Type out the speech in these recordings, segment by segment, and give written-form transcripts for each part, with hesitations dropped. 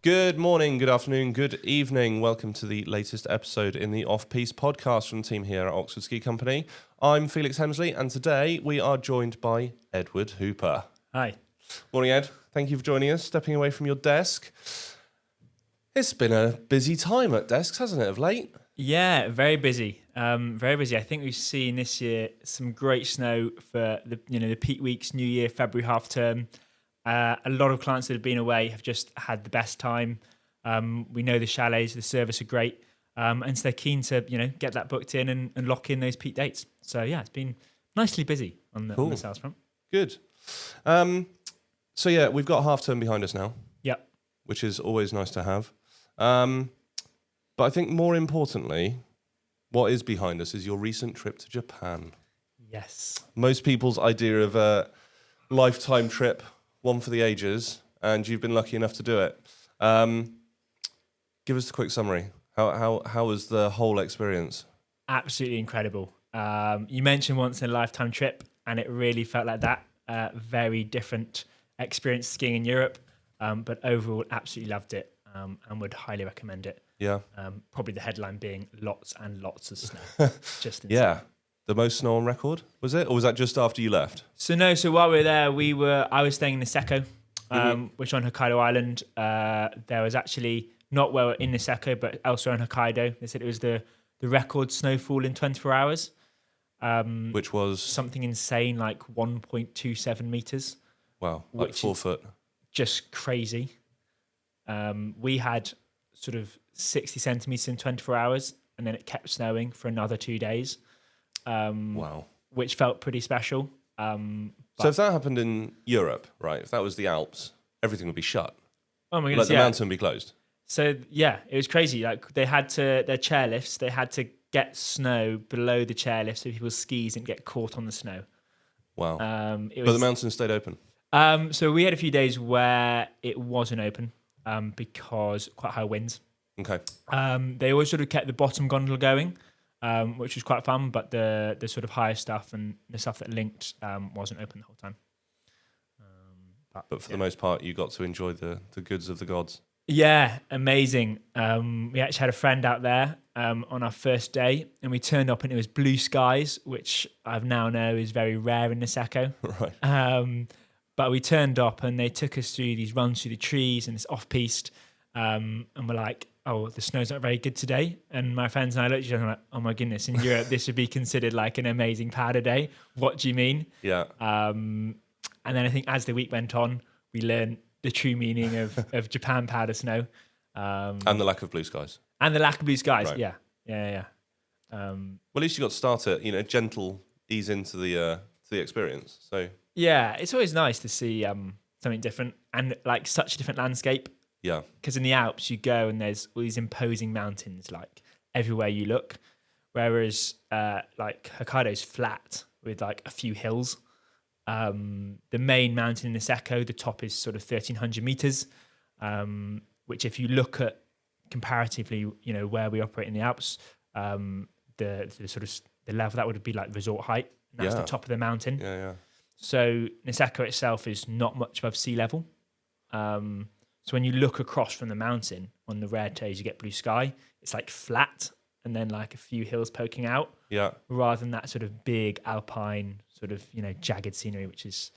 Good morning, good afternoon, good evening. Welcome to the latest episode in the PISTE Podcast from the team here at Oxford Ski Company. I'm Felix Hemsley, and today we are joined by Edward Hooper. Hi. Morning, Ed. Thank you for joining us, stepping away from your desk. It's been a busy time at desks, hasn't it, of late? Yeah, very busy. Very busy. I think we've seen this year some great snow for the peak weeks, New Year, February half term. A lot of clients that have been away have just had the best time. We know the chalets, the service are great, and so they're keen to get that booked in and lock in those peak dates. So yeah, it's been nicely busy on the sales front. Good. So yeah, we've got half term behind us now. Yep. Which is always nice to have. But I think more importantly, what is behind us is your recent trip to Japan. Yes. Most people's idea of a lifetime trip, one for the ages, and you've been lucky enough to do it. Give us a quick summary. How was the whole experience? Absolutely incredible. You mentioned once in a lifetime trip, and it really felt like that. Very different experience skiing in Europe, but overall absolutely loved it and would highly recommend it. Yeah. Probably the headline being lots and lots of snow. Just insane. Yeah. The most snow on record, was it? Or was that just after you left? So while we were there, I was staying in Niseko, which on Hokkaido Island. There was actually, not well in Niseko, but elsewhere in Hokkaido. They said it was the record snowfall in 24 hours. Which was? Something insane, like 1.27 meters. Wow, like 4 foot. Just crazy. We had sort of 60 centimeters in 24 hours, and then it kept snowing for another 2 days. Wow. Which felt pretty special. So if that happened in Europe, right, if that was the Alps, everything would be shut. Oh my goodness, Like the mountain would be closed. So yeah, it was crazy. Like their chairlifts, they had to get snow below the chairlift so people's skis didn't get caught on the snow. But the mountain stayed open. So we had a few days where it wasn't open because quite high winds. Okay. They always sort of kept the bottom gondola going, which was quite fun, but the sort of higher stuff and the stuff that linked wasn't open the whole time. But for the most part, you got to enjoy the goods of the gods. Yeah, amazing. We actually had a friend out there on our first day, and we turned up and it was blue skies, which I've now know is very rare in Niseko. Right. But we turned up and they took us through these runs through the trees and it's off-piste, and we're like, oh, the snow's not very good today. And my friends and I looked at each other and like, oh my goodness, in Europe, this would be considered like an amazing powder day. What do you mean? Yeah. And then I think as the week went on, we learned the true meaning of Japan powder snow. And the lack of blue skies. And the lack of blue skies, right. Yeah. Well, at least you got to start it, gentle ease into the experience. So yeah, it's always nice to see something different and like such a different landscape. Yeah. Because in the Alps, you go and there's all these imposing mountains like everywhere you look. Whereas like Hokkaido's flat with like a few hills. The main mountain in Niseko, the top is sort of 1,300 meters, which if you look at comparatively, where we operate in the Alps, the sort of the level that would be like resort height. And that's the top of the mountain. Yeah. So Niseko itself is not much above sea level. So when you look across from the mountain, on the rare days you get blue sky, it's like flat and then like a few hills poking out. Yeah. Rather than that sort of big alpine sort of, jagged scenery, which is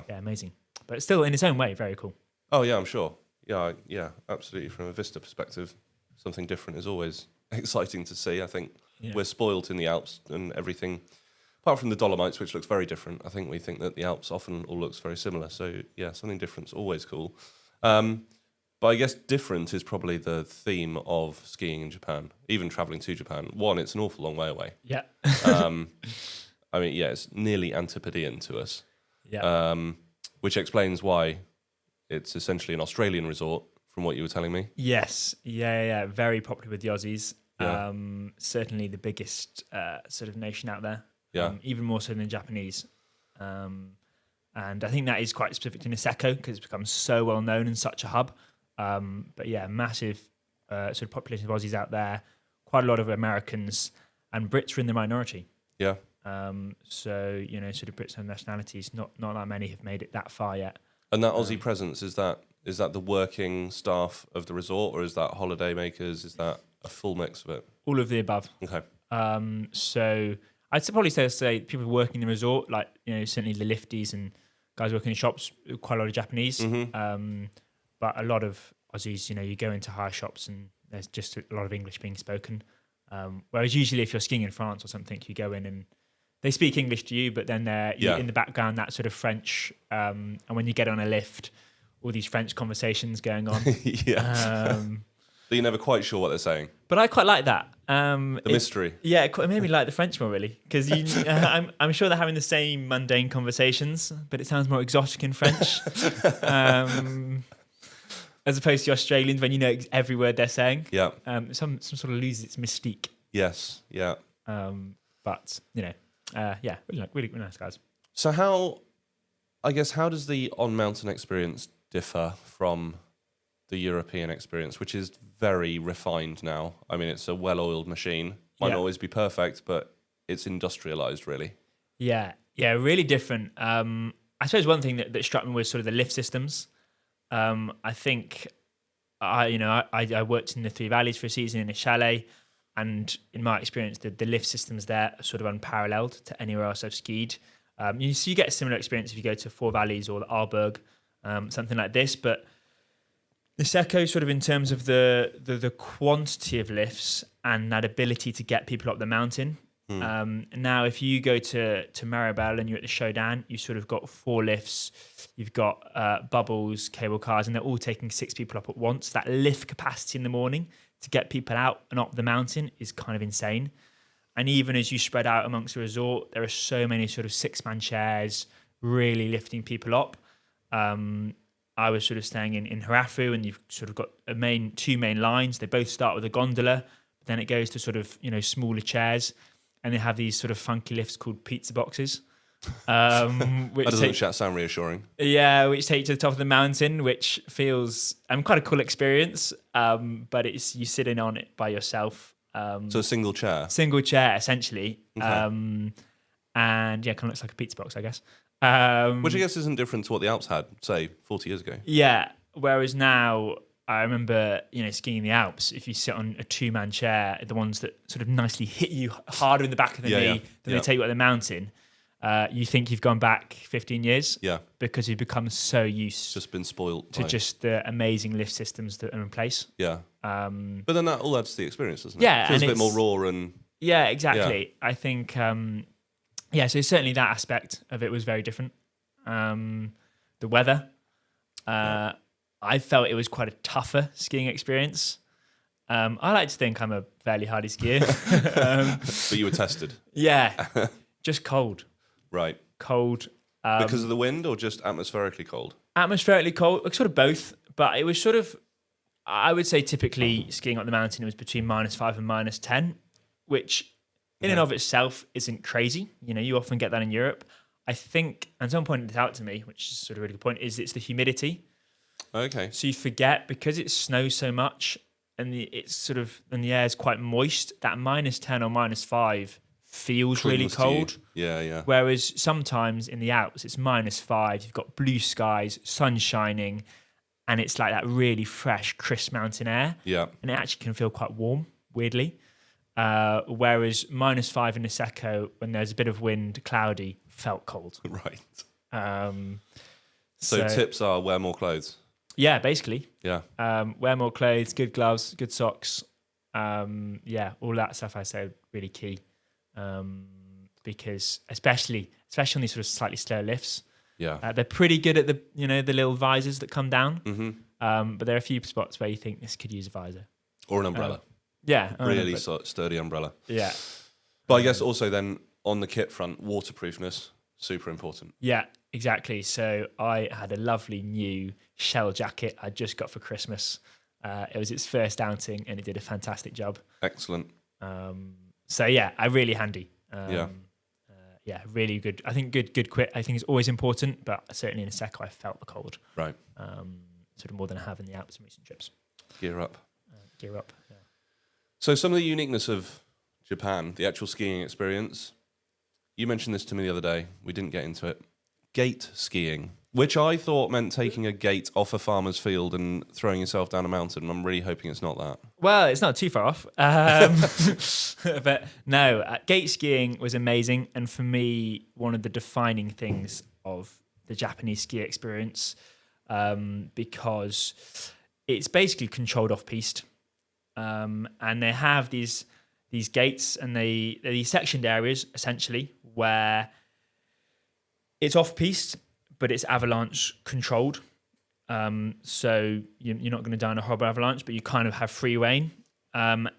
amazing. But still in its own way, very cool. Oh yeah, I'm sure. Yeah, absolutely. From a vista perspective, something different is always exciting to see. I think we're spoilt in the Alps and everything. Apart from the Dolomites, which looks very different, I think we think that the Alps often all looks very similar. So yeah, something different's always cool. But I guess different is probably the theme of skiing in Japan, even traveling to Japan. One, it's an awful long way away. Yeah. It's nearly Antipodean to us. Yeah. Which explains why it's essentially an Australian resort, from what you were telling me. Yes. Yeah. Very popular with the Aussies. Yeah. Certainly the biggest sort of nation out there. Yeah. Even more so than the Japanese. And I think that is quite specific to Niseko because it's become so well known and such a hub. But yeah, massive sort of population of Aussies out there. Quite a lot of Americans and Brits are in the minority. Yeah. So, sort of Brits and nationalities, not that many have made it that far yet. And that Aussie presence, is that Is that the working staff of the resort, or is that holiday makers? Is that a full mix of it? All of the above. Okay. So I'd probably say people working in the resort, like, certainly the lifties and guys working in shops, quite a lot of Japanese, but a lot of Aussies. You go into hire shops and there's just a lot of English being spoken. Whereas usually if you're skiing in France or something, you go in and they speak English to you, but then in the background, that sort of French. And when you get on a lift, all these French conversations going on. But you're never quite sure what they're saying. But I quite like that. The mystery. Yeah, it made me like the French more, really. Because I'm sure they're having the same mundane conversations, but it sounds more exotic in French. As opposed to Australians, when you know every word they're saying. Yeah. Some sort of loses its mystique. Yes, yeah. But, really nice guys. So how does the on-mountain experience differ from the European experience, which is very refined now? I mean, it's a well-oiled machine. Might not always be perfect, but it's industrialized, really. Yeah, really different. I suppose one thing that struck me was sort of the lift systems. I think I worked in the Three Valleys for a season in a chalet, and in my experience, the lift systems there are sort of unparalleled to anywhere else I've skied. You get a similar experience if you go to Four Valleys or the Arberg, something like this, but Niseko, sort of in terms of the quantity of lifts and that ability to get people up the mountain. Now, if you go to Maribel and you're at the Showdown, you sort of got 4 lifts. You've got bubbles, cable cars, and they're all taking 6 people up at once. That lift capacity in the morning to get people out and up the mountain is kind of insane. And even as you spread out amongst the resort, there are so many sort of 6-man chairs really lifting people up. I was sort of staying in Harafu, and you've sort of got 2 main lines. They both start with a gondola, but then it goes to sort of, smaller chairs. And they have these sort of funky lifts called pizza boxes. Which that doesn't sound reassuring. Yeah, which take you to the top of the mountain, which feels quite a cool experience. But you sit in on it by yourself. So a single chair? Single chair, essentially. Okay. And kind of looks like a pizza box, I guess. Which I guess isn't different to what the Alps had, say, 40 years ago. Yeah, whereas now, I remember, skiing in the Alps, if you sit on a 2-man chair, the ones that sort of nicely hit you harder in the back of the knee than they take you up the mountain, you think you've gone back 15 years. Yeah. Because you've become so used. Just been spoiled. To just the amazing lift systems that are in place. Yeah. But then that all adds to the experience, doesn't it? Yeah. It feels a bit more raw and... Yeah, exactly. Yeah. I think, so certainly that aspect of it was very different. The weather. I felt it was quite a tougher skiing experience. I like to think I'm a fairly hardy skier. But you were tested? Yeah, just cold. Right. Cold. Because of the wind or just atmospherically cold? Atmospherically cold, sort of both. But it was sort of, I would say typically skiing up the mountain, it was between -5 and -10, which in and of itself isn't crazy. You often get that in Europe. I think, and someone pointed it out to me, which is sort of a really good point, is it's the humidity. Okay. So you forget, because it snows so much and the air is quite moist, that -10 or -5 feels really cold. Yeah. Whereas sometimes in the Alps it's -5, you've got blue skies, sun shining, and it's like that really fresh, crisp mountain air. Yeah. And it actually can feel quite warm, weirdly. Whereas -5 in Niseko, when there's a bit of wind, cloudy, felt cold. Right. So tips are wear more clothes. Yeah, basically. Yeah. Wear more clothes, good gloves, good socks. All that stuff I say really key. Because especially on these sort of slightly slower lifts, they're pretty good at the little visors that come down. Mm-hmm. But there are a few spots where you think this could use a visor or an umbrella. Really sturdy umbrella. Yeah. But I guess also then on the kit front, waterproofness, super important. Yeah, exactly. So I had a lovely new shell jacket I just got for Christmas. It was its first outing and it did a fantastic job. Excellent. Really handy. Really good. I think good quit. I think it's always important, but certainly in Niseko I felt the cold. Right. Sort of more than I have in the Alps in recent trips. Gear up. Yeah. So some of the uniqueness of Japan, the actual skiing experience, you mentioned this to me the other day. We didn't get into it. Gate skiing. Which I thought meant taking a gate off a farmer's field and throwing yourself down a mountain. I'm really hoping it's not that. Well, it's not too far off. But no, gate skiing was amazing. And for me, one of the defining things of the Japanese ski experience, because it's basically controlled off-piste. And they have these gates, and they're these sectioned areas, essentially, where it's off-piste, but it's avalanche controlled. So you're not going to die in a horrible avalanche, but you kind of have free reign. And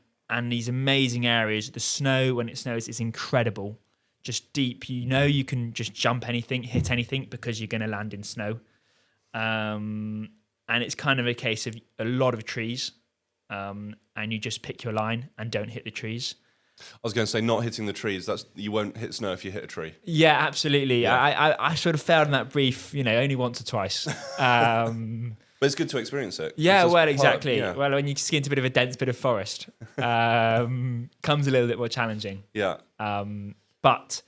these amazing areas, the snow, when it snows, is incredible. Just deep. You can just jump anything, hit anything, because you're going to land in snow. And it's kind of a case of a lot of trees, and you just pick your line and don't hit the trees. I was going to say, not hitting the trees. You won't hit snow if you hit a tree. Yeah, absolutely. Yeah. I sort of failed in that brief, only once or twice. But it's good to experience it. Yeah, well, exactly. Well, when you ski into a bit of a dense bit of forest, comes a little bit more challenging. Yeah. But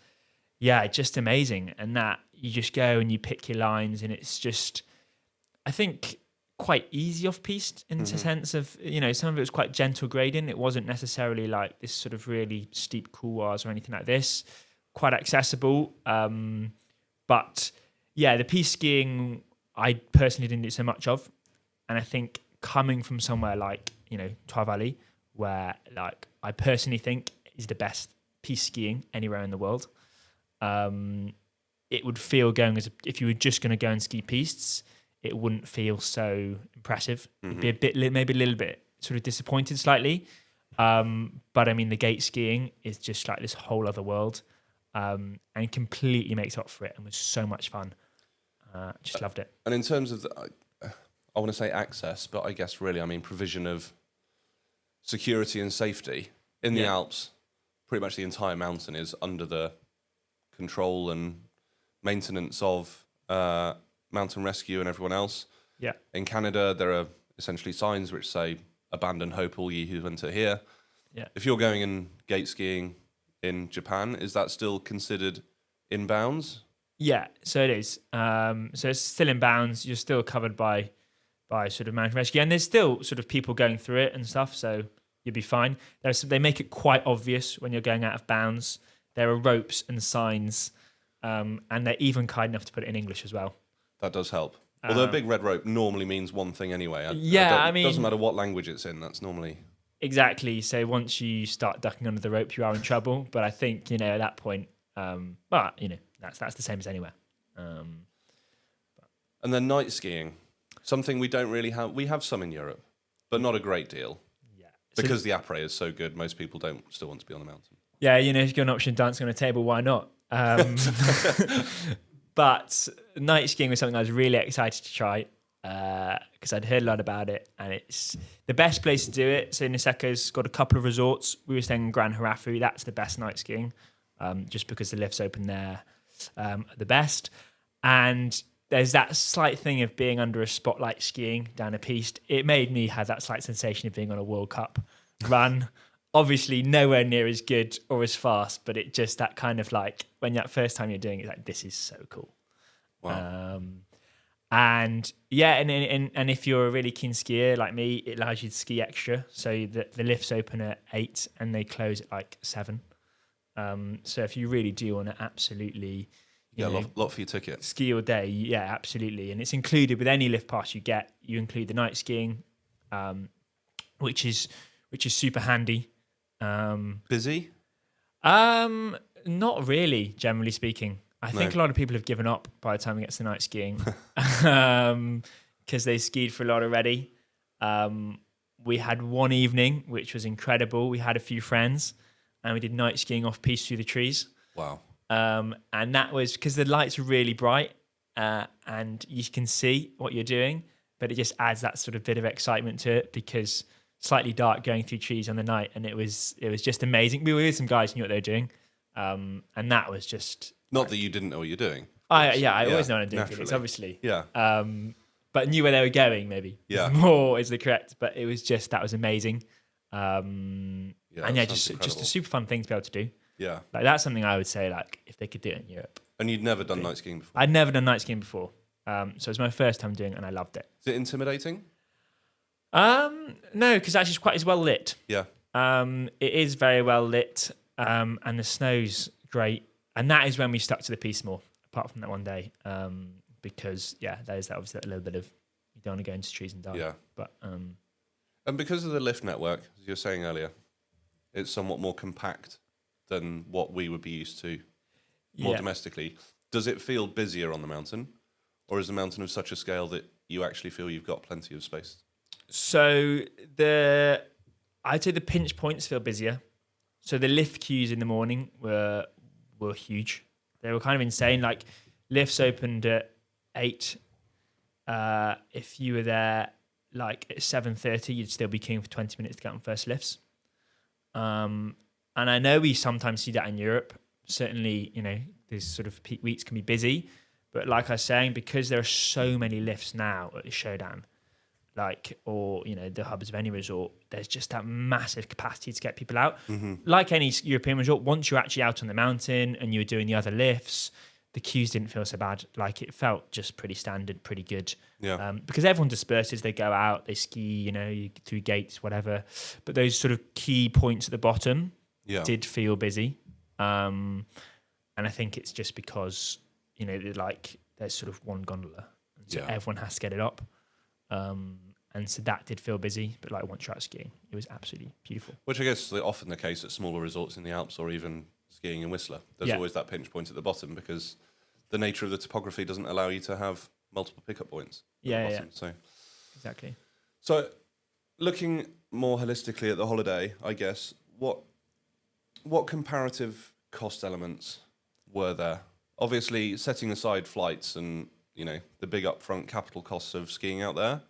yeah, just amazing. And that you just go and you pick your lines, and it's just, I think, quite easy off-piste in the sense of, some of it was quite gentle grading. It wasn't necessarily like this sort of really steep couloirs or anything like this. Quite accessible. But yeah, the piste skiing, I personally didn't do so much of. And I think coming from somewhere like, Trois Valley, where like I personally think is the best piste skiing anywhere in the world, it would feel if you were just going to go and ski pistes, it wouldn't feel so impressive. It'd be maybe a little bit sort of disappointed slightly. But I mean, the gate skiing is just like this whole other world, and completely makes up for it, and was so much fun. Just loved it. And in terms of, I want to say access, but I guess really, I mean, provision of security and safety in the Alps, pretty much the entire mountain is under the control and maintenance of mountain rescue and everyone else. Yeah. In Canada, there are essentially signs which say, "Abandon hope, all ye who enter here." Yeah. If you're going in gate skiing in Japan, is that still considered in bounds? Yeah, so it is. So it's still in bounds. You're still covered by sort of mountain rescue, and there's still sort of people going through it and stuff. So you'll be fine. They make it quite obvious when you're going out of bounds. There are ropes and signs, and they're even kind enough to put it in English as well. That does help. Although a big red rope normally means one thing anyway. It doesn't matter what language it's in. That's normally exactly. So once you start ducking under the rope, you are in trouble. But I think at that point, that's the same as anywhere. And then night skiing, something we don't really have. We have some in Europe, but not a great deal. Yeah, because the Apres is so good, most people don't still want to be on the mountain. Yeah, if you've got an option dancing on a table, why not? But night skiing was something I was really excited to try, because I'd heard a lot about it, and it's the best place to do it. So Niseko's got a couple of resorts. We were staying in Grand Harafu. That's the best night skiing, just because the lifts open there the best. And there's that slight thing of being under a spotlight skiing down a piste. It made me have that slight sensation of being on a World Cup run. Obviously nowhere near as good or as fast, but it just that kind of like when that first time you're doing it, like, this is so cool. Wow. And if you're a really keen skier like me, it allows you to ski extra. So the lifts open at 8 and they close at like 7. So if you really do want to absolutely a lot for your ticket. Ski all day, yeah, absolutely. And it's included with any lift pass you get. You include the night skiing, which is super handy. Busy? Not really, generally speaking. I think a lot of people have given up by the time it gets to night skiing, because they skied for a lot already. We had one evening, which was incredible. We had a few friends, and we did night skiing off piste through the trees. Wow. And that was because the lights are really bright, and you can see what you're doing, but it just adds that sort of bit of excitement to it, because slightly dark going through trees on the night, and it was just amazing. We were with some guys who knew what they were doing, and that was just not that you didn't know what you're doing. I always know what I'm doing, Felix, obviously. Yeah. But knew where they were going, maybe. Yeah. More is the correct, but it was just, that was amazing. Just a super fun thing to be able to do. Yeah. Like, that's something I would say, like, if they could do it in Europe. And you'd never done night skiing before? I'd never done night skiing before. So it was my first time doing it, and I loved it. Is it intimidating? No, because actually it's well lit. Yeah. It is very well lit, and the snow's great. And that is when we stuck to the piste more, apart from that one day, because there's obviously that little bit of you don't want to go into trees and die. Yeah. But and because of the lift network, as you were saying earlier, it's somewhat more compact than what we would be used to more domestically. Does it feel busier on the mountain, or is the mountain of such a scale that you actually feel you've got plenty of space? So I'd say the pinch points feel busier. So the lift queues in the morning were huge. They were kind of insane. Like lifts opened at 8. If you were there like at 7:30, you'd still be queuing for 20 minutes to get on first lifts. And I know we sometimes see that in Europe. Certainly, these sort of peak weeks can be busy. But like I was saying, because there are so many lifts now at the Showdown, the hubs of any resort, there's just that massive capacity to get people out. Mm-hmm. Like any European resort, once you're actually out on the mountain and you were doing the other lifts, the queues didn't feel so bad. Like it felt just pretty standard, pretty good. Yeah. Because everyone disperses, they go out, they ski, through gates, whatever. But those sort of key points at the bottom did feel busy. And I think it's just because, there's sort of one gondola. And so everyone has to get it up. And so that did feel busy, but once you're out skiing, it was absolutely beautiful. Which I guess is often the case at smaller resorts in the Alps or even skiing in Whistler. There's always that pinch point at the bottom because the nature of the topography doesn't allow you to have multiple pickup points at the bottom. So exactly. So looking more holistically at the holiday, I guess, what comparative cost elements were there? Obviously, setting aside flights and the big upfront capital costs of skiing out there.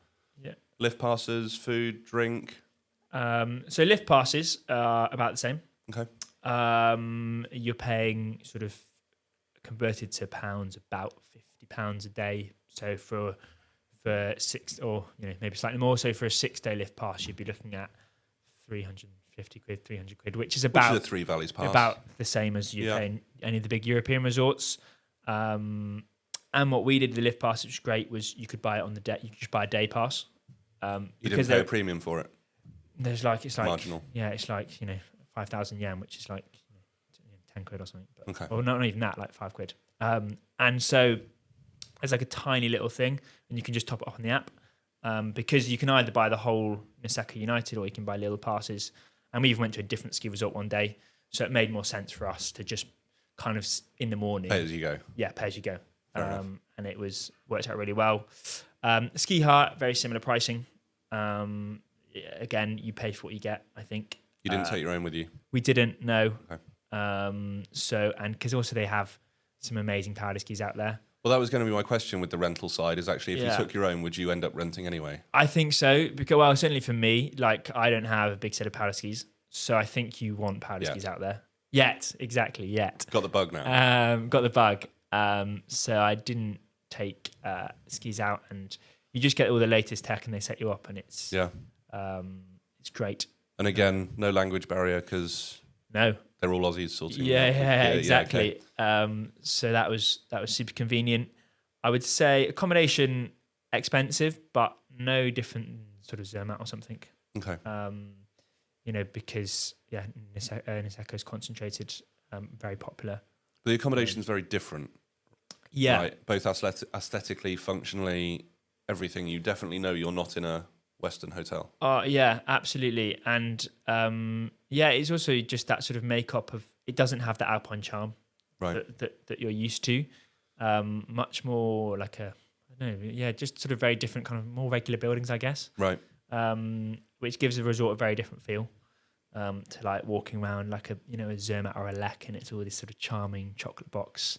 Yeah. Lift passes, food, drink. So lift passes are about the same. Okay. You're paying sort of converted to pounds about £50 a day. So for 6 or maybe slightly more. So for a 6-day lift pass, you'd be looking at 350 quid, 300 quid, which is about a Three Valleys pass. About the same as you pay in any of the big European resorts. And what we did with the lift pass, which was great, was you could buy it on the day. You could just buy a day pass. You didn't pay a premium for it. It's marginal. Yeah, it's 5,000 yen, which is 10 quid or something. But, okay. Or not even that, 5 quid. And so it's a tiny little thing, and you can just top it up on the app because you can either buy the whole Niseko United or you can buy little passes. And we even went to a different ski resort one day, so it made more sense for us to just kind of in the morning. Pay as you go. Yeah, pay as you go. And it worked out really well. Ski Hut, very similar pricing. Again, you pay for what you get, I think. You didn't take your own with you? We didn't, no. Okay. And because also they have some amazing powder skis out there. Well, that was going to be my question with the rental side, is actually if you took your own, would you end up renting anyway? I think so. Because, certainly for me, I don't have a big set of powder skis. So I think you want powder skis out there. Yet. Got the bug now. Got the bug. So I didn't take skis out, and you just get all the latest tech and they set you up, and it's great. And again, no language barrier because they're all Aussies sorting. Yeah, exactly. Yeah, okay. So that was super convenient. I would say accommodation expensive, but no different than sort of Zermatt or something. Okay. Because Niseko is concentrated, very popular. But the accommodation is very different. Yeah. Right? Both aesthetically, functionally, everything. You definitely know you're not in a Western hotel. Yeah, absolutely. And it's also just that sort of makeup of, it doesn't have the Alpine charm that you're used to. Much more just sort of very different kind of more regular buildings, I guess. Right. Which gives the resort a very different feel. To walking around a Zermatt or a Lek, and it's all this sort of charming chocolate box,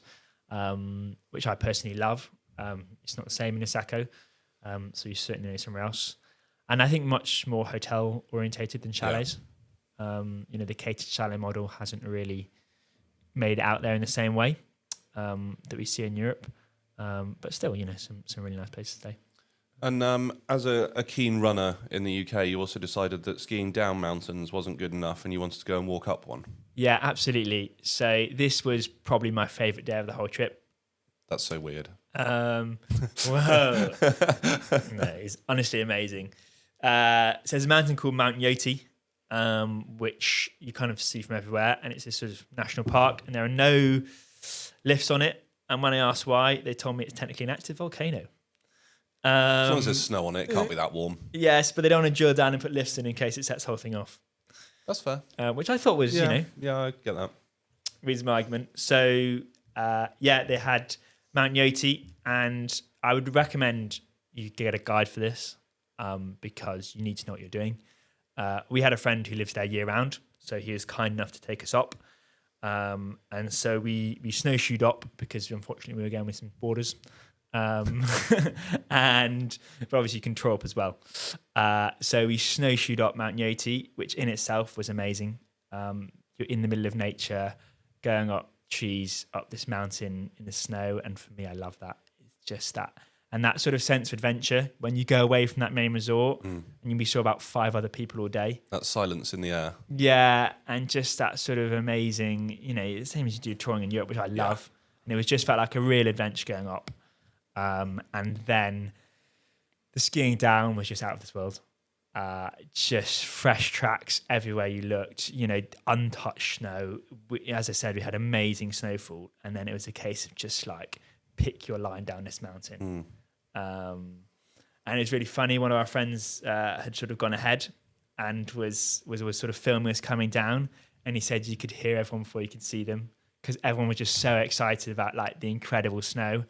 which I personally love. It's not the same in Niseko, so you certainly know somewhere else. And I think much more hotel orientated than chalets. Yeah. The catered chalet model hasn't really made it out there in the same way that we see in Europe. But still, some really nice places to stay. And as a keen runner in the UK, you also decided that skiing down mountains wasn't good enough and you wanted to go and walk up one. Yeah, absolutely. So this was probably my favourite day of the whole trip. That's so weird. Whoa. No, it's honestly amazing. So there's a mountain called Mount Yoti, which you kind of see from everywhere, and it's this sort of national park, and there are no lifts on it. And when I asked why, they told me it's technically an active volcano. As long as there's snow on it, it can't be that warm. Yes, but they don't want to drill down and put lifts in case it sets the whole thing off. That's fair. Which I thought was, Yeah, I get that. reasonable argument. So, they had Mount Yoti, and I would recommend you get a guide for this because you need to know what you're doing. We had a friend who lives there year round, so he was kind enough to take us up. And so we snowshoed up because unfortunately we were going with some borders. But obviously you can tour up as well. So we snowshoed up Mount Yoti, which in itself was amazing. You're in the middle of nature, going up trees, up this mountain in the snow. And for me, I love that. It's just that. And that sort of sense of adventure when you go away from that main resort and you saw about 5 other people all day. That silence in the air. Yeah, and just that sort of amazing, the same as you do touring in Europe, which I love. And it was just felt like a real adventure going up. And then the skiing down was just out of this world. Just fresh tracks everywhere you looked, untouched snow. As I said, we had amazing snowfall. And then it was a case of just like, pick your line down this mountain. And it was really funny. One of our friends had sort of gone ahead and was sort of filming us coming down. And he said you could hear everyone before you could see them because everyone was just so excited about like the incredible snow.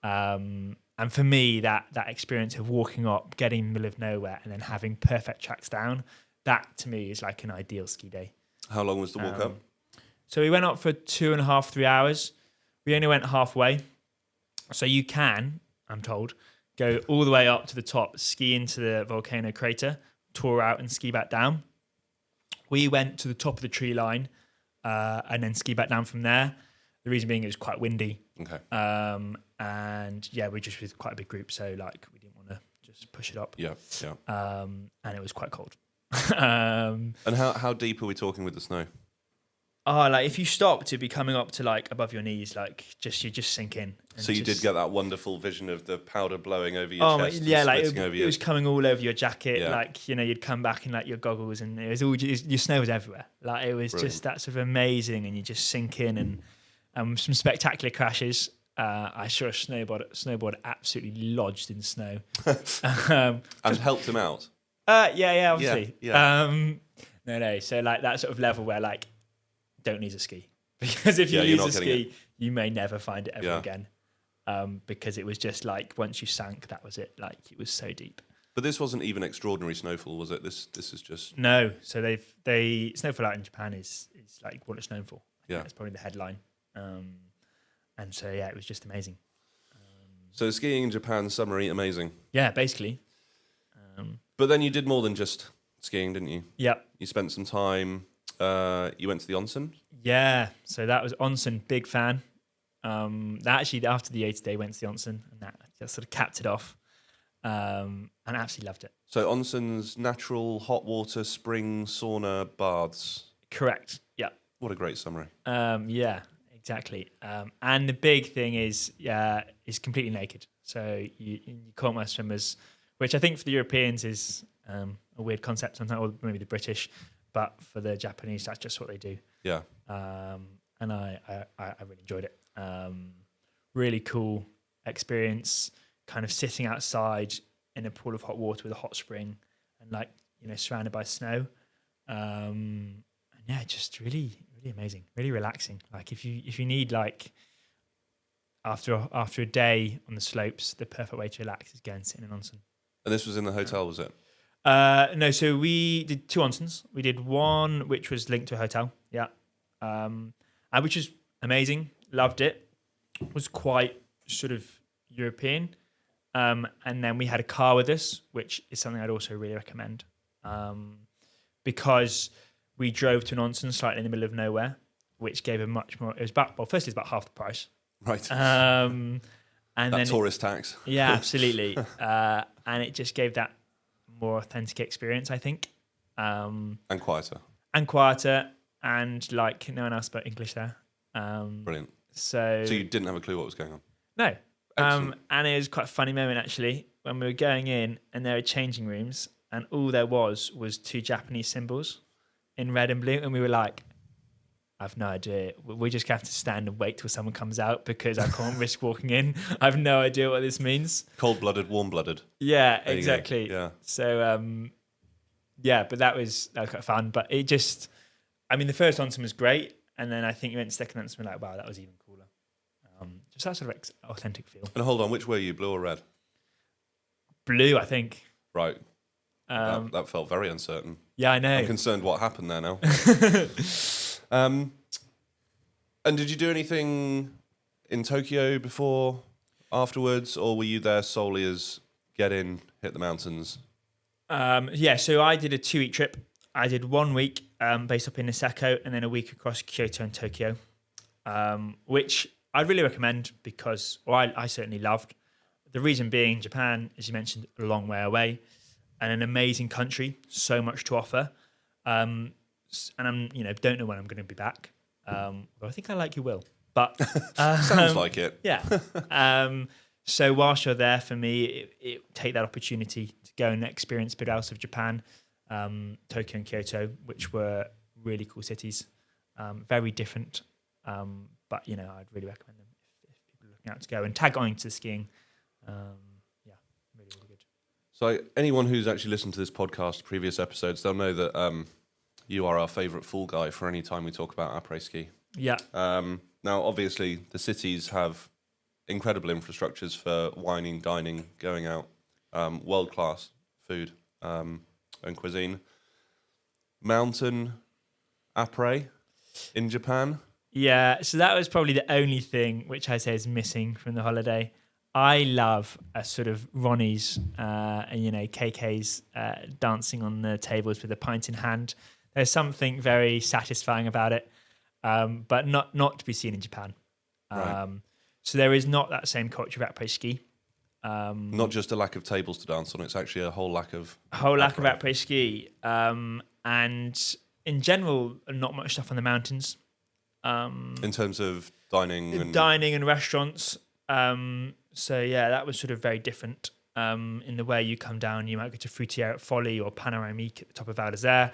And for me, that experience of walking up, getting in the middle of nowhere and then having perfect tracks down, that to me is like an ideal ski day. How long was the walk up? So we went up for 2.5, 3 hours. We only went halfway. So you can, I'm told, go all the way up to the top, ski into the volcano crater, tour out and ski back down. We went to the top of the tree line and then ski back down from there. The reason being it was quite windy. Okay. And we're just with quite a big group, so like we didn't want to just push it up. Yeah. And it was quite cold. And how deep are we talking with the snow? Like if you stopped, it'd be coming up to like above your knees, like you just sink in. So you did get that wonderful vision of the powder blowing over your chest. Yeah, like it was coming all over your jacket. Yeah. Like you'd come back in like your goggles, and it was all your snow was everywhere. Like it was Brilliant. just that sort of amazing, and you just sink in, and some spectacular crashes. I saw a snowboard absolutely lodged in snow, and helped him out. Yeah, obviously. Yeah. No. So like that sort of level where like. Don't lose a ski because if you lose a ski, you may never find it ever again. Because it was just like once you sank, that was it. Like it was so deep. But this wasn't even extraordinary snowfall, was it? This is just no. So they snowfall out in Japan is like what it's known for. That's probably the headline. And so it was just amazing. So skiing in Japan, summery, amazing. Yeah, basically. But then you did more than just skiing, didn't you? Yep. You spent some time. You went to the onsen? Yeah, so that was onsen, big fan. That actually, after the 8th day, went to the onsen, and that just sort of capped it off. And I absolutely loved it. So onsen's natural hot water, spring, sauna, baths. Correct, yeah. What a great summary. Yeah, exactly. And the big thing is completely naked. So you can't wear swimmers, which I think for the Europeans is a weird concept sometimes, or maybe the British. But for the Japanese, that's just what they do. Yeah. And I really enjoyed it. Really cool experience, kind of sitting outside in a pool of hot water with a hot spring and surrounded by snow. And just really, really amazing, really relaxing. Like if you need like after a day on the slopes, the perfect way to relax is go and sit in an onsen. And this was in the hotel, was it? No, so we did 2 onsens. We did one which was linked to a hotel, and which was amazing. Loved it. Was quite sort of European, and then we had a car with us, which is something I'd also really recommend, because we drove to an onsen slightly in the middle of nowhere, which gave a much more. It was firstly it's about half the price, right? And that then tourist tax, yeah, absolutely, and it just gave that more authentic experience, I think. And quieter. And like no one else spoke English there. Brilliant. So you didn't have a clue what was going on? No. Excellent. And it was quite a funny moment actually when we were going in and there were changing rooms and all there was 2 Japanese symbols in red and blue. And we were like, I've no idea. We just have to stand and wait till someone comes out because I can't risk walking in. I have no idea what this means. Cold-blooded, warm-blooded. Yeah, exactly. Yeah. So, but that was quite fun. But it just, I mean, the first Onsen was great. And then I think you went to second Onsen and we're like, wow, that was even cooler. Just that sort of authentic feel. And hold on, which were you, blue or red? Blue, I think. Right. That felt very uncertain. Yeah, I know. I'm concerned what happened there now. And did you do anything in Tokyo before, afterwards, or were you there solely as get in, hit the mountains? So I did a 2-week trip. I did 1 week based up in Niseko and then a week across Kyoto and Tokyo, which I'd really recommend because I certainly loved. The reason being Japan, as you mentioned, a long way away and an amazing country, so much to offer. And I'm, don't know when I'm going to be back. But I think I likely will. But Sounds like it. Yeah. So whilst you're there, for me, it take that opportunity to go and experience a bit else of Japan, Tokyo and Kyoto, which were really cool cities, very different. But I'd really recommend them if people are looking out to go and tag on to skiing. Really, really good. So anyone who's actually listened to this podcast, previous episodes, they'll know that you are our favourite fall guy for any time we talk about Apres ski. Yeah. Now, obviously, the cities have incredible infrastructures for wining, dining, going out, world-class food and cuisine. Mountain Apres in Japan. Yeah, so that was probably the only thing which I say is missing from the holiday. I love a sort of Ronnie's and KK's dancing on the tables with a pint in hand. There's something very satisfying about it, but not to be seen in Japan. Right. So there is not that same culture of Apres ski. Not just a lack of tables to dance on; it's actually a whole lack of Apres ski, and in general, not much stuff on the mountains. In terms of dining and restaurants. So yeah, that was sort of very different. In the way you come down, you might go to Fruitière at Folly or Panoramique at the top of Val d'Isère.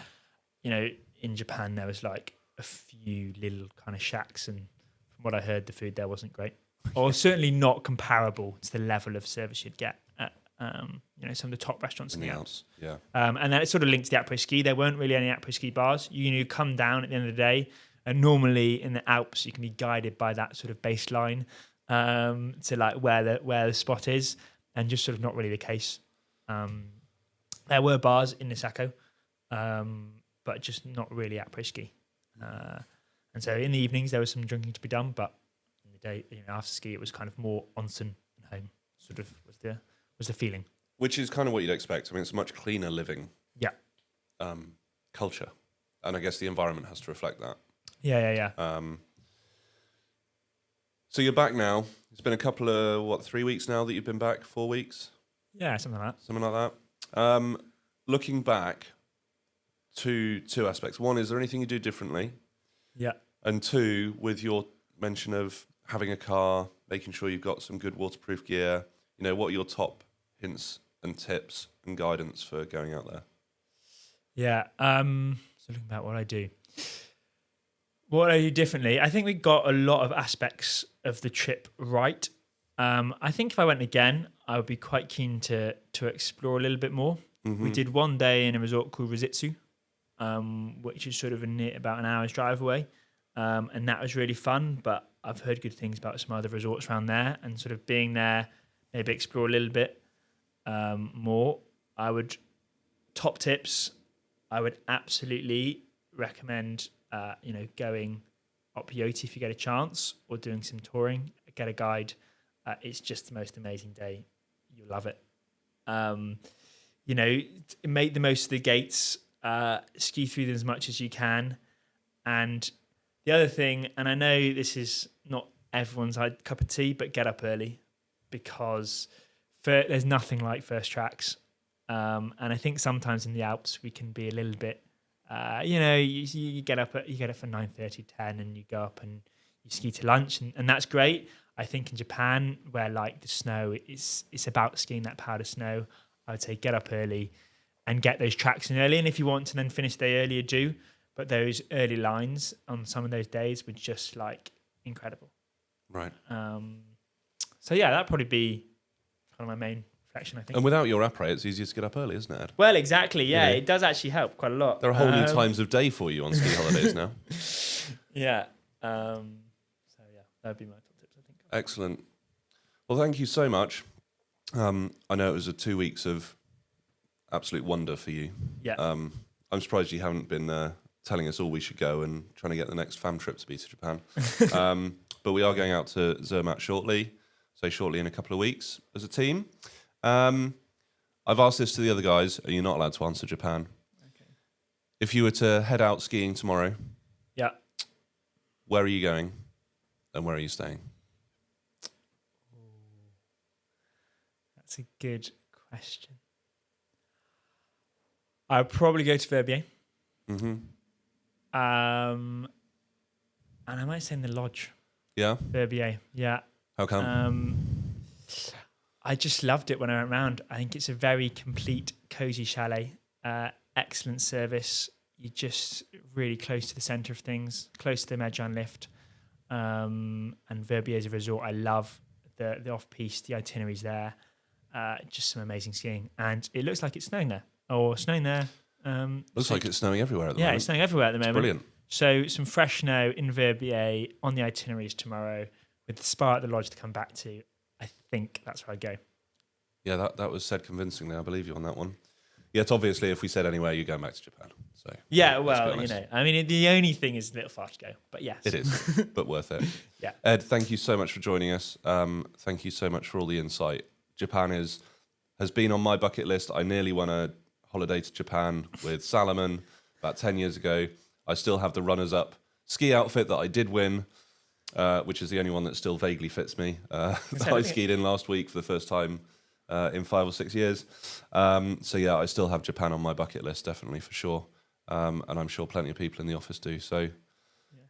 In Japan there was like a few little kind of shacks, and from what I heard, the food there wasn't great, or certainly not comparable to the level of service you'd get at some of the top restaurants in the Alps. Yeah. And then it sort of linked to the Apres ski. There weren't really any Apres ski bars. You come down at the end of the day. And normally in the Alps, you can be guided by that sort of baseline to like where the spot is, and just sort of not really the case. There were bars in Niseko, but just not really at Apres ski. And so in the evenings there was some drinking to be done, but in the day, after ski, it was kind of more onsen and home. Sort of was the feeling. Which is kind of what you'd expect. I mean, it's a much cleaner living. Yeah. Culture, and I guess the environment has to reflect that. Yeah. So you're back now. It's been a couple of 3 weeks now that you've been back. 4 weeks. Yeah, something like that. Looking back to 2 aspects. One, is there anything you do differently? Yeah. And 2, with your mention of having a car, making sure you've got some good waterproof gear. What are your top hints and tips and guidance for going out there? Yeah. So looking back, what I do. What I do differently, I think we got a lot of aspects of the trip right. I think if I went again, I would be quite keen to explore a little bit more. Mm-hmm. We did 1 day in a resort called Rositsu, which is sort of about an hour's drive away. And that was really fun, but I've heard good things about some other resorts around there, and sort of being there, maybe explore a little bit more. Top tips, I would absolutely recommend going up Yoti if you get a chance, or doing some touring. Get a guide. It's just the most amazing day. You'll love it. Make the most of the gates. Ski through them as much as you can. And the other thing, and I know this is not everyone's cup of tea, but get up early, because there's nothing like first tracks. And I think sometimes in the Alps we can be a little bit. You get up for 9:30, 10, and you go up and you ski to lunch, and that's great. I think in Japan, where like the snow, it's about skiing that powder snow. I would say get up early and get those tracks in early. And if you want to then finish the day earlier, do. But those early lines on some of those days were just like incredible. Right. So yeah, that'd probably be kind of my main reflection, I think. And without your Apres, it's easier to get up early, isn't it, Ed? Well, exactly. Yeah, it does actually help quite a lot. There are whole new times of day for you on ski holidays now. Yeah. So yeah, that'd be my top tips, I think. Excellent. Well, thank you so much. I know it was 2 weeks of absolute wonder for you. Yeah. I'm surprised you haven't been telling us all we should go and trying to get the next fam trip to be to Japan. But we are going out to Zermatt shortly, so shortly in a couple of weeks as a team. I've asked this to the other guys. Are you not allowed to answer Japan? Okay. If you were to head out skiing tomorrow, Yeah. where are you going and where are you staying? That's a good question. I'd probably go to Verbier. Mm-hmm. And I might say in the lodge. Yeah? Verbier, yeah. How come? I just loved it when I went round. I think it's a very complete, cozy chalet. Excellent service. You're just really close to the centre of things, close to the Medjan lift. And Verbier is a resort I love. The off-piste, the itineraries there. Just some amazing skiing. And it looks like it's snowing there. Or snowing there. Looks like it's snowing everywhere at the moment. Yeah, it's snowing everywhere at the moment. Brilliant. So some fresh snow in Verbier on the itineraries tomorrow with the spa at the lodge to come back to. I think that's where I go. Yeah, that was said convincingly. I believe you on that one. Yet obviously, if we said anywhere, you're going back to Japan. So yeah, let's be well, honest. I mean, the only thing is a little far to go, but yes. It is, but worth it. Yeah. Ed, thank you so much for joining us. Thank you so much for all the insight. Japan has been on my bucket list. I nearly won a holiday to Japan with Salomon about 10 years ago. I still have the runners-up ski outfit that I did win, which is the only one that still vaguely fits me. That I skied in last week for the first time in 5 or 6 years. So yeah, I still have Japan on my bucket list, definitely, for sure. And I'm sure plenty of people in the office do. So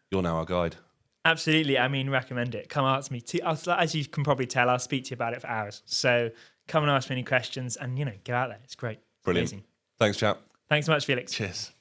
you're now our guide. Absolutely. I mean, recommend it. Come ask me. As you can probably tell, I'll speak to you about it for hours. So come and ask me any questions and, go out there. It's great. It's Brilliant. amazing. Thanks, chap. Thanks so much, Felix. Cheers.